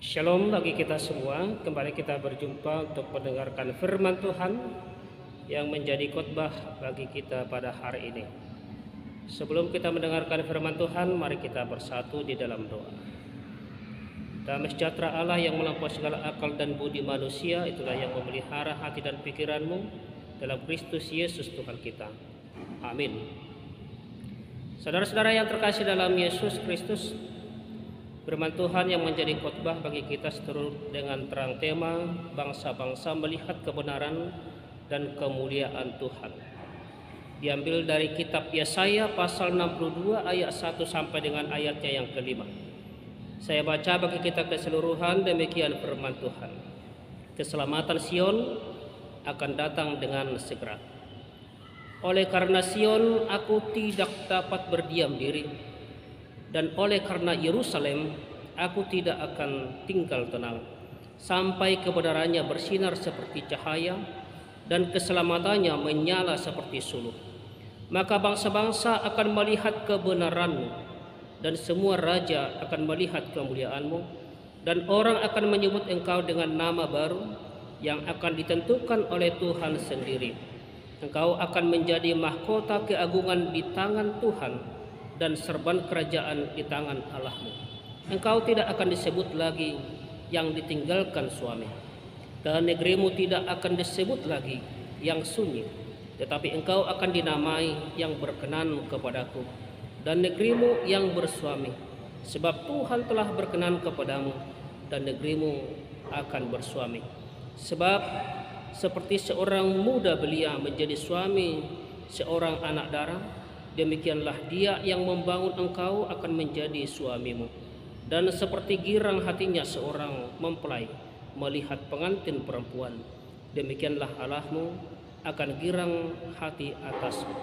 Shalom bagi kita semua. Kembali kita berjumpa untuk mendengarkan firman Tuhan yang menjadi khotbah bagi kita pada hari ini. Sebelum kita mendengarkan firman Tuhan, mari kita bersatu di dalam doa. Damai sejahtera Allah yang melampaui segala akal dan budi manusia, itulah yang memelihara hati dan pikiranmu dalam Kristus Yesus Tuhan kita. Amin. Saudara-saudara yang terkasih dalam Yesus Kristus, firman Tuhan yang menjadi khotbah bagi kita seturut dengan terang tema bangsa-bangsa melihat kebenaran dan kemuliaan Tuhan. Diambil dari kitab Yesaya pasal 62 ayat 1 sampai dengan ayatnya yang kelima. Saya baca bagi kita keseluruhan, demikian firman Tuhan. Keselamatan Sion akan datang dengan segera. Oleh karena Sion aku tidak dapat berdiam diri, dan oleh karena Yerusalem aku tidak akan tinggal tenang sampai kebenarannya bersinar seperti cahaya dan keselamatannya menyala seperti suluh. Maka bangsa-bangsa akan melihat kebenaranmu dan semua raja akan melihat kemuliaanmu, dan orang akan menyebut engkau dengan nama baru yang akan ditentukan oleh Tuhan sendiri. Engkau akan menjadi mahkota keagungan di tangan Tuhan dan serban kerajaan di tangan Allahmu. Engkau tidak akan disebut lagi yang ditinggalkan suami, dan negerimu tidak akan disebut lagi yang sunyi, tetapi engkau akan dinamai yang berkenan kepadaku, dan negerimu yang bersuami, sebab Tuhan telah berkenan kepadamu, dan negerimu akan bersuami. Sebab seperti seorang muda belia menjadi suami seorang anak darah, demikianlah dia yang membangun engkau akan menjadi suamimu. Dan seperti girang hatinya seorang mempelai melihat pengantin perempuan, demikianlah Allahmu akan girang hati atasmu.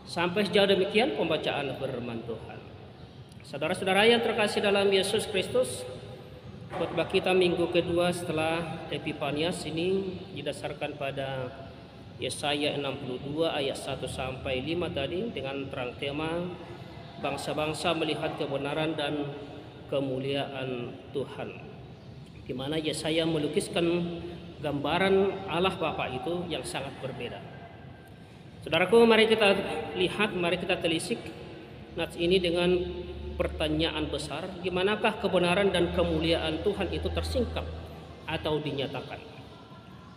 Sampai sejauh demikian pembacaan firman Tuhan. Saudara-saudara yang terkasih dalam Yesus Kristus, khotbah kita minggu kedua setelah Epifanias ini didasarkan pada Yesaya 62 ayat 1 sampai 5 tadi dengan terang tema bangsa-bangsa melihat kebenaran dan kemuliaan Tuhan, di mana Yesaya melukiskan gambaran Allah Bapa itu yang sangat berbeda. Saudaraku, mari kita lihat, mari kita telisik nats ini dengan pertanyaan besar, di manakah kebenaran dan kemuliaan Tuhan itu tersingkap atau dinyatakan?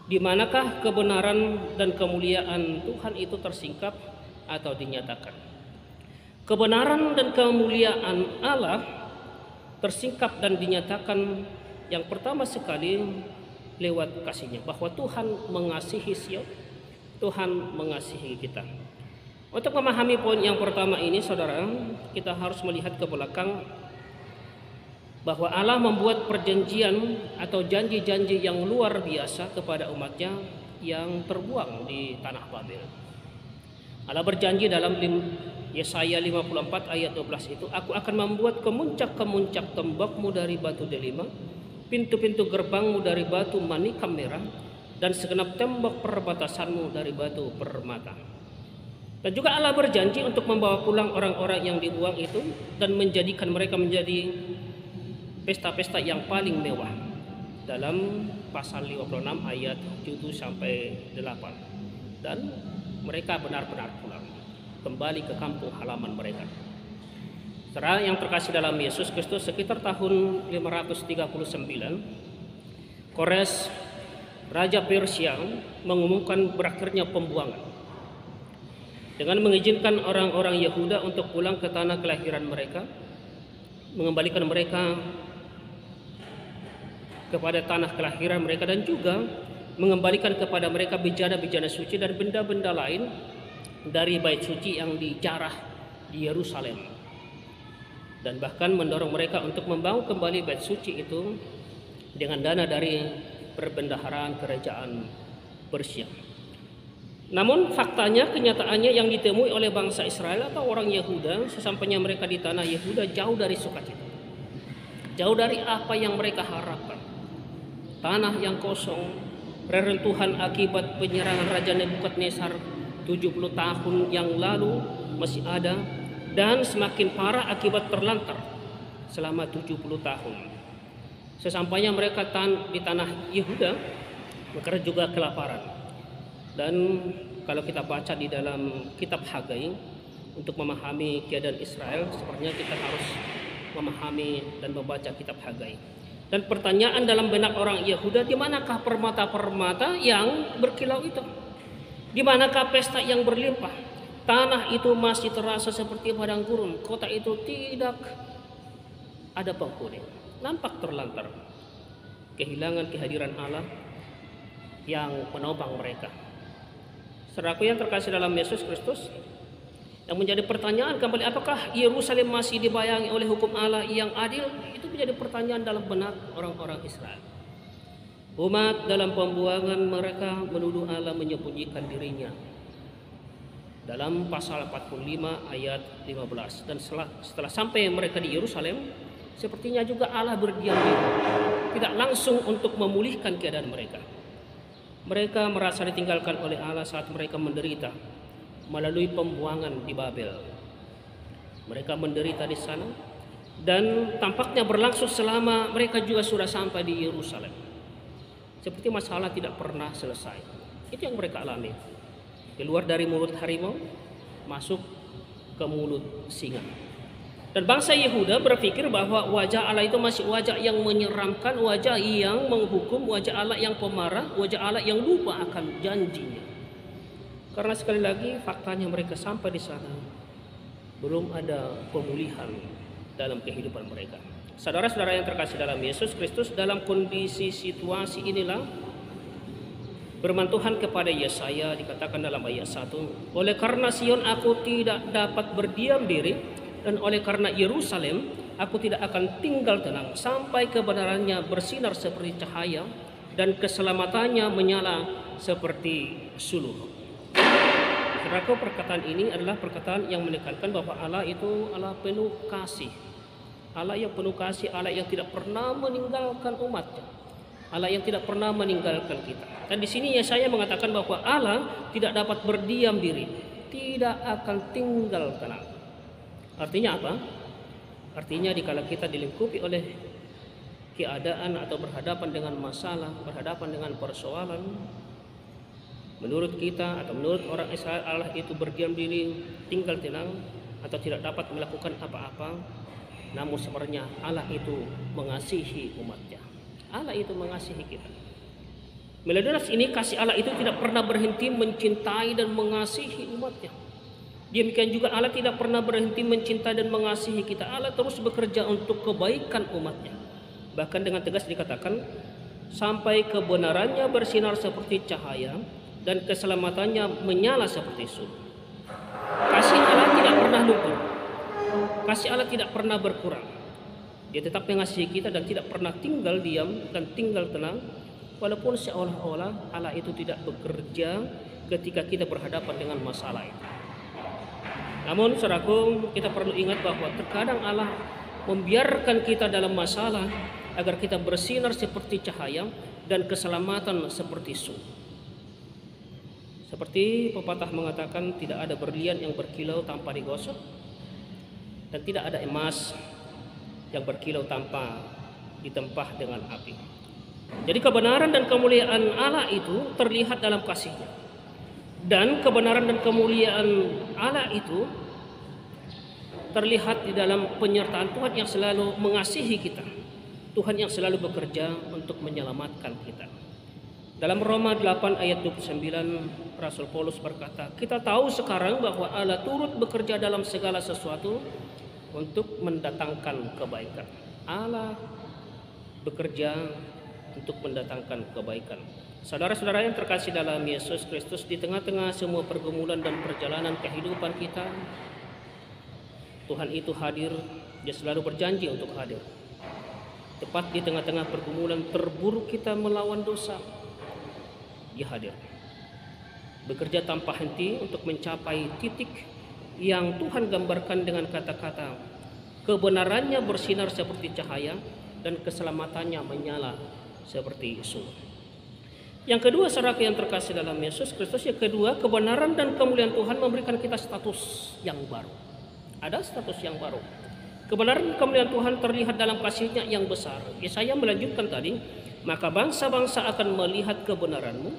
Di manakah kebenaran dan kemuliaan Tuhan itu tersingkap atau dinyatakan? Kebenaran dan kemuliaan Allah tersingkap dan dinyatakan yang pertama sekali lewat kasih-Nya, bahwa Tuhan mengasihi Sion, Tuhan mengasihi kita. Untuk memahami poin yang pertama ini, saudara, kita harus melihat ke belakang bahwa Allah membuat perjanjian atau janji-janji yang luar biasa kepada umatnya yang terbuang di tanah Babel. Allah berjanji dalam Yesaya 54 ayat 12 itu, aku akan membuat kemuncak-kemuncak tembokmu dari batu delima, pintu-pintu gerbangmu dari batu manikam merah, dan segenap tembok perbatasanmu dari batu permata. Dan juga Allah berjanji untuk membawa pulang orang-orang yang dibuang itu dan menjadikan mereka menjadi pesta-pesta yang paling mewah dalam pasal 56 ayat 7 sampai 8. Dan mereka benar-benar pulang kembali ke kampung halaman mereka. Saudara yang terkasih dalam Yesus Kristus, sekitar tahun 539 Kores Raja Persia mengumumkan berakhirnya pembuangan dengan mengizinkan orang-orang Yehuda untuk pulang ke tanah kelahiran mereka, mengembalikan mereka kepada tanah kelahiran mereka, dan juga mengembalikan kepada mereka bejana-bejana suci dan benda-benda lain dari bait suci yang dijarah di Yerusalem, dan bahkan mendorong mereka untuk membangun kembali bait suci itu dengan dana dari perbendaharaan kerajaan Persia. Namun faktanya, kenyataannya yang ditemui oleh bangsa Israel atau orang Yehuda sesampainya mereka di tanah Yehuda jauh dari sukacita, jauh dari apa yang mereka harapkan. Tanah yang kosong, reruntuhan akibat penyerangan Raja Nebukadnezar 70 tahun yang lalu masih ada, dan semakin parah akibat terlantar selama 70 tahun. Sesampainya mereka di tanah Yehuda, mereka juga kelaparan. Dan kalau kita baca di dalam kitab Hagai, untuk memahami keadaan Israel, sepertinya kita harus memahami dan membaca kitab Hagai. Dan pertanyaan dalam benak orang Yehuda, di manakah permata-permata yang berkilau itu? Di manakah pesta yang berlimpah? Tanah itu masih terasa seperti padang gurun. Kota itu tidak ada penghuni. Nampak terlantar. Kehilangan kehadiran Allah yang menopang mereka. Saudaraku yang terkasih dalam Yesus Kristus, yang menjadi pertanyaan kembali, apakah Yerusalem masih dibayangi oleh hukum Allah yang adil? Itu menjadi pertanyaan dalam benak orang-orang Israel. Umat dalam pembuangan mereka menuduh Allah menyembunyikan dirinya. Dalam pasal 45 ayat 15. Dan setelah sampai mereka di Yerusalem, sepertinya juga Allah berdiam diri, tidak langsung untuk memulihkan keadaan mereka. Mereka merasa ditinggalkan oleh Allah saat mereka menderita melalui pembuangan di Babel. Mereka menderita di sana dan tampaknya berlangsung selama mereka juga sudah sampai di Yerusalem. Seperti masalah tidak pernah selesai. Itu yang mereka alami. Keluar dari mulut harimau, masuk ke mulut singa. Dan bangsa Yehuda berpikir bahwa wajah Allah itu masih wajah yang menyeramkan, wajah yang menghukum, wajah Allah yang pemarah, wajah Allah yang lupa akan janjinya. Karena sekali lagi faktanya mereka sampai di sana belum ada pemulihan dalam kehidupan mereka. Saudara-saudara yang terkasih dalam Yesus Kristus, dalam kondisi situasi inilah firman Tuhan kepada Yesaya dikatakan dalam ayat 1, oleh karena Sion aku tidak dapat berdiam diri, dan oleh karena Yerusalem aku tidak akan tinggal tenang sampai kebenarannya bersinar seperti cahaya dan keselamatannya menyala seperti suluh. Saudaraku, perkataan ini adalah perkataan yang menekankan bahwa Allah itu Allah penuh kasih. Allah yang penuh kasih, Allah yang tidak pernah meninggalkan umatnya. Allah yang tidak pernah meninggalkan kita. Dan di sini Yesaya mengatakan bahwa Allah tidak dapat berdiam diri, tidak akan tinggal tenang. Artinya apa? Artinya dikala kita dilingkupi oleh keadaan atau berhadapan dengan masalah, berhadapan dengan persoalan, menurut kita atau menurut orang Israel Allah itu berdiam diri, tinggal tenang atau tidak dapat melakukan apa-apa. Namun sebenarnya Allah itu mengasihi umatnya. Allah itu mengasihi kita. Melalui ini kasih Allah itu tidak pernah berhenti mencintai dan mengasihi umatnya. Demikian juga Allah tidak pernah berhenti mencintai dan mengasihi kita. Allah terus bekerja untuk kebaikan umatnya. Bahkan dengan tegas dikatakan, sampai kebenarannya bersinar seperti cahaya dan keselamatannya menyala seperti suluh. Kasih Allah tidak pernah luntur. Kasih Allah tidak pernah berkurang. Dia tetap mengasihi kita dan tidak pernah tinggal diam dan tinggal tenang, walaupun seolah-olah Allah itu tidak bekerja ketika kita berhadapan dengan masalah itu. Namun saudaraku, kita perlu ingat bahwa terkadang Allah membiarkan kita dalam masalah agar kita bersinar seperti cahaya dan keselamatan seperti suluh. Seperti pepatah mengatakan, tidak ada berlian yang berkilau tanpa digosok, dan tidak ada emas yang berkilau tanpa ditempah dengan api. Jadi kebenaran dan kemuliaan Allah itu terlihat dalam kasih-Nya. Dan kebenaran dan kemuliaan Allah itu terlihat di dalam penyertaan Tuhan yang selalu mengasihi kita. Tuhan yang selalu bekerja untuk menyelamatkan kita. Dalam Roma 8 ayat 29, Rasul Paulus berkata, kita tahu sekarang bahwa Allah turut bekerja dalam segala sesuatu untuk mendatangkan kebaikan. Allah bekerja untuk mendatangkan kebaikan. Saudara-saudara yang terkasih dalam Yesus Kristus, di tengah-tengah semua pergumulan dan perjalanan kehidupan kita, Tuhan itu hadir. Dia selalu berjanji untuk hadir. Tepat di tengah-tengah pergumulan terburuk kita melawan dosa, Dia hadir. Bekerja tanpa henti untuk mencapai titik yang Tuhan gambarkan dengan kata-kata, kebenarannya bersinar seperti cahaya dan keselamatannya menyala seperti suluh. Yang kedua, saudara yang terkasih dalam Yesus Kristus, yang kedua, kebenaran dan kemuliaan Tuhan memberikan kita status yang baru. Ada status yang baru. Kebenaran kemuliaan Tuhan terlihat dalam kasih-Nya yang besar. Yesaya melanjutkan tadi, maka bangsa-bangsa akan melihat kebenaran-Mu,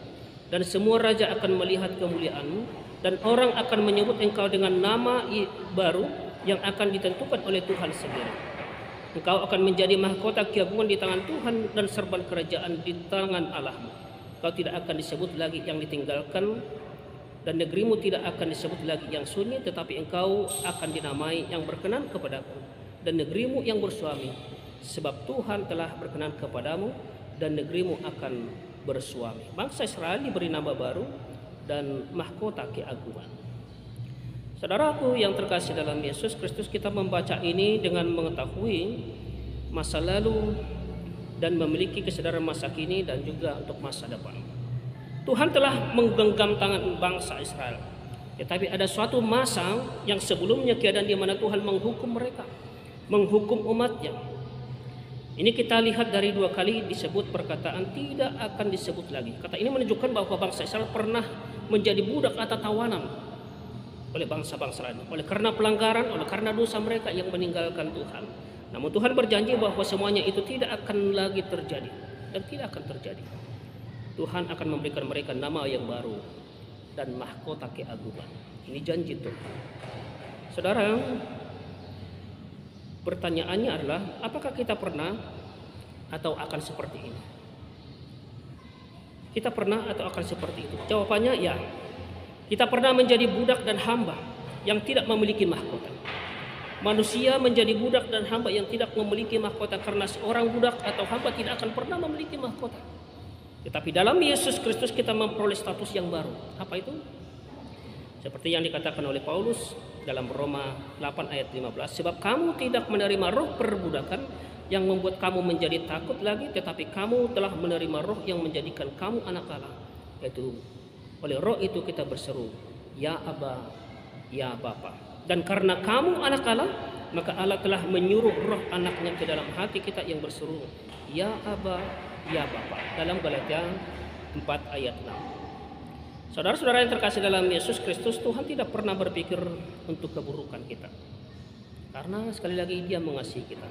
dan semua raja akan melihat kemuliaan-Mu, dan orang akan menyebut Engkau dengan nama baru yang akan ditentukan oleh Tuhan sendiri. Engkau akan menjadi mahkota keagungan di tangan Tuhan dan serban kerajaan di tangan Allah-Mu. Kau tidak akan disebut lagi yang ditinggalkan, dan negerimu tidak akan disebut lagi yang sunyi, tetapi engkau akan dinamai yang berkenan kepadaku, dan negerimu yang bersuami, sebab Tuhan telah berkenan kepadamu, dan negerimu akan bersuami. Bangsa Israel diberi nama baru dan mahkota keagungan. Saudaraku yang terkasih dalam Yesus Kristus, kita membaca ini dengan mengetahui masa lalu dan memiliki kesadaran masa kini dan juga untuk masa depan. Tuhan telah menggenggam tangan bangsa Israel, tetapi ada suatu masa yang sebelumnya keadaan di mana Tuhan menghukum mereka, menghukum umatnya. Ini kita lihat dari 2 kali disebut perkataan tidak akan disebut lagi. Kata ini menunjukkan bahwa bangsa Israel pernah menjadi budak atau tawanan oleh bangsa-bangsa lain, oleh karena pelanggaran, oleh karena dosa mereka yang meninggalkan Tuhan. Namun Tuhan berjanji bahwa semuanya itu tidak akan lagi terjadi dan tidak akan terjadi. Tuhan akan memberikan mereka nama yang baru dan mahkota keagungan. Ini janji Tuhan. Saudara, pertanyaannya adalah, apakah kita pernah atau akan seperti ini? Kita pernah atau akan seperti itu? Jawabannya ya. Kita pernah menjadi budak dan hamba yang tidak memiliki mahkota. Manusia menjadi budak dan hamba yang tidak memiliki mahkota karena seorang budak atau hamba tidak akan pernah memiliki mahkota. Tetapi dalam Yesus Kristus kita memperoleh status yang baru. Apa itu? Seperti yang dikatakan oleh Paulus dalam Roma 8 ayat 15, sebab kamu tidak menerima roh perbudakan yang membuat kamu menjadi takut lagi, tetapi kamu telah menerima roh yang menjadikan kamu anak Allah, yaitu oleh roh itu kita berseru, ya Aba, ya Bapa. Dan karena kamu anak Allah, maka Allah telah menyuruh roh anaknya ke dalam hati kita yang berseru, ya Aba, ya Bapa. Dalam Galatia 4 ayat 6. Saudara-saudara yang terkasih dalam Yesus Kristus, Tuhan tidak pernah berpikir untuk keburukan kita. Karena sekali lagi Dia mengasihi kita.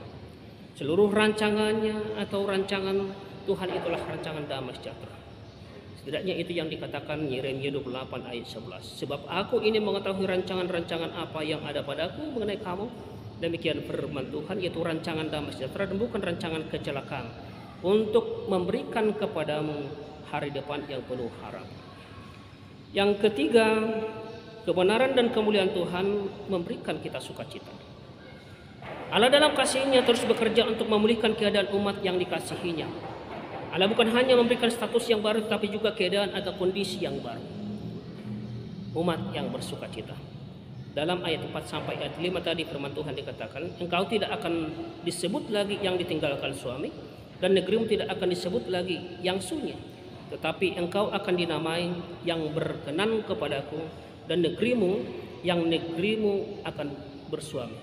Seluruh rancangannya atau rancangan Tuhan itulah rancangan damai sejahtera. Setidaknya itu yang dikatakan Yeremia 28 ayat 11. Sebab aku ini mengetahui rancangan-rancangan apa yang ada padaku mengenai kamu. Demikian firman Tuhan, yaitu rancangan damai sejahtera dan bukan rancangan kecelakaan, untuk memberikan kepadamu hari depan yang penuh harapan. Yang ketiga, kebenaran dan kemuliaan Tuhan memberikan kita sukacita. Allah dalam kasih-Nya terus bekerja untuk memulihkan keadaan umat yang dikasihinya. Allah bukan hanya memberikan status yang baru, tetapi juga keadaan atau kondisi yang baru. Umat yang bersukacita. Dalam ayat 4 sampai ayat 5 tadi firman Tuhan dikatakan, engkau tidak akan disebut lagi yang ditinggalkan suami, dan negerimu tidak akan disebut lagi yang sunyi, tetapi engkau akan dinamai yang berkenan kepadaku, dan negerimu akan bersuami.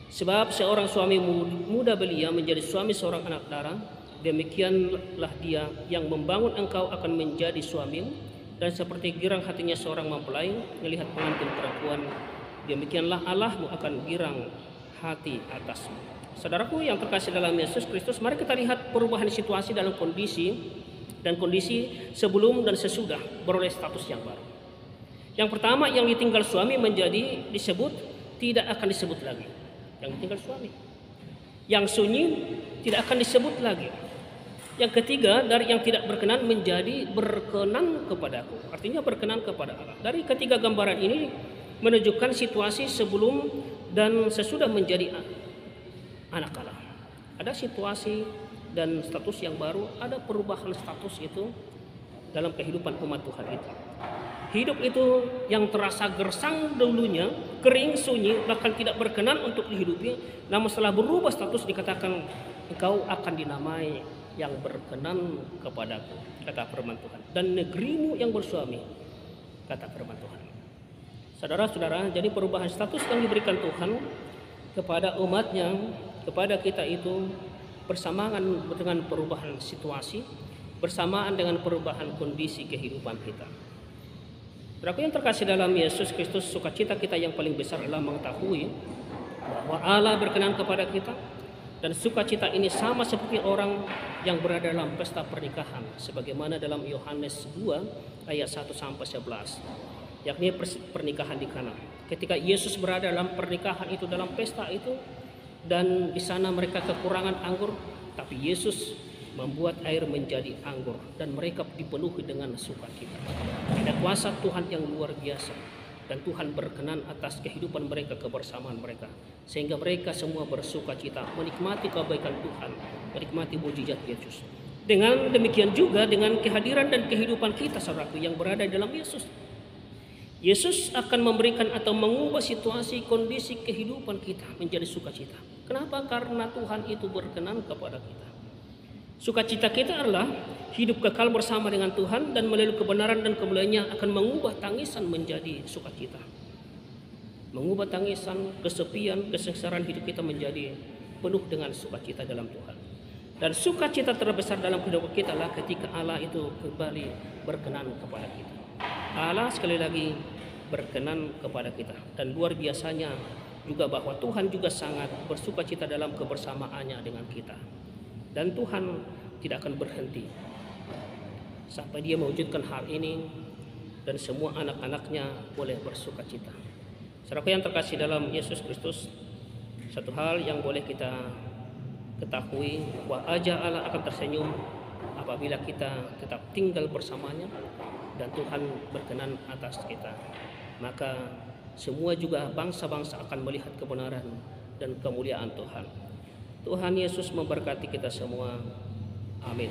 Sebab seorang suami muda belia menjadi suami seorang anak darah, demikianlah dia yang membangun engkau akan menjadi suamimu, dan seperti girang hatinya seorang mempelai melihat pengantin perempuan, demikianlah Allahmu akan girang hati atasmu. Saudaraku yang terkasih dalam Yesus Kristus, mari kita lihat perubahan situasi dalam kondisi sebelum dan sesudah beroleh status yang baru. Yang pertama, yang ditinggal suami menjadi disebut tidak akan disebut lagi yang ditinggal suami. Yang sunyi tidak akan disebut lagi. Yang ketiga, dari yang tidak berkenan menjadi berkenan kepadaku. Artinya berkenan kepada Allah. Dari ketiga gambaran ini menunjukkan situasi sebelum dan sesudah menjadi anak Allah. Ada situasi dan status yang baru, ada perubahan status itu dalam kehidupan umat Tuhan itu. Hidup itu yang terasa gersang dulunya, kering, sunyi, bahkan tidak berkenan untuk dihidupi, namun setelah berubah status dikatakan engkau akan dinamai yang berkenan kepadaku, kata firman Tuhan, dan negerimu yang bersuami, kata firman Tuhan. Saudara-saudara, jadi perubahan status yang diberikan Tuhan kepada umatnya, kepada kita itu bersamaan dengan perubahan situasi, bersamaan dengan perubahan kondisi kehidupan kita. Saudaraku yang terkasih dalam Yesus Kristus, sukacita kita yang paling besar adalah mengetahui bahwa Allah berkenan kepada kita, dan sukacita ini sama seperti orang yang berada dalam pesta pernikahan, sebagaimana dalam Yohanes 2 ayat 1 sampai 11, yakni pernikahan di Kana. Ketika Yesus berada dalam pernikahan itu, dalam pesta itu, dan di sana mereka kekurangan anggur, tapi Yesus membuat air menjadi anggur dan mereka dipenuhi dengan sukacita. Ada kuasa Tuhan yang luar biasa, dan Tuhan berkenan atas kehidupan mereka, kebersamaan mereka, sehingga mereka semua bersukacita menikmati kebaikan Tuhan, menikmati mujizat Yesus. Dengan demikian juga dengan kehadiran dan kehidupan kita, saudaraku, yang berada dalam Yesus. Yesus akan memberikan atau mengubah situasi, kondisi kehidupan kita menjadi sukacita. Kenapa? Karena Tuhan itu berkenan kepada kita. Sukacita kita adalah hidup kekal bersama dengan Tuhan, dan melalui kebenaran dan kemuliaan-Nya akan mengubah tangisan menjadi sukacita. Mengubah tangisan, kesepian, kesengsaraan hidup kita menjadi penuh dengan sukacita dalam Tuhan. Dan sukacita terbesar dalam kehidupan kita adalah ketika Allah itu kembali berkenan kepada kita. Allah sekali lagi berkenan kepada kita, dan luar biasanya juga bahwa Tuhan juga sangat bersukacita dalam kebersamaannya dengan kita. Dan Tuhan tidak akan berhenti sampai Dia mewujudkan hal ini, dan semua anak-anaknya boleh bersukacita. Saudara yang terkasih dalam Yesus Kristus, satu hal yang boleh kita ketahui, bahwa wajah Allah akan tersenyum apabila kita tetap tinggal bersamanya, dan Tuhan berkenan atas kita. Maka semua juga bangsa-bangsa akan melihat kebenaran dan kemuliaan Tuhan. Tuhan Yesus memberkati kita semua. Amin.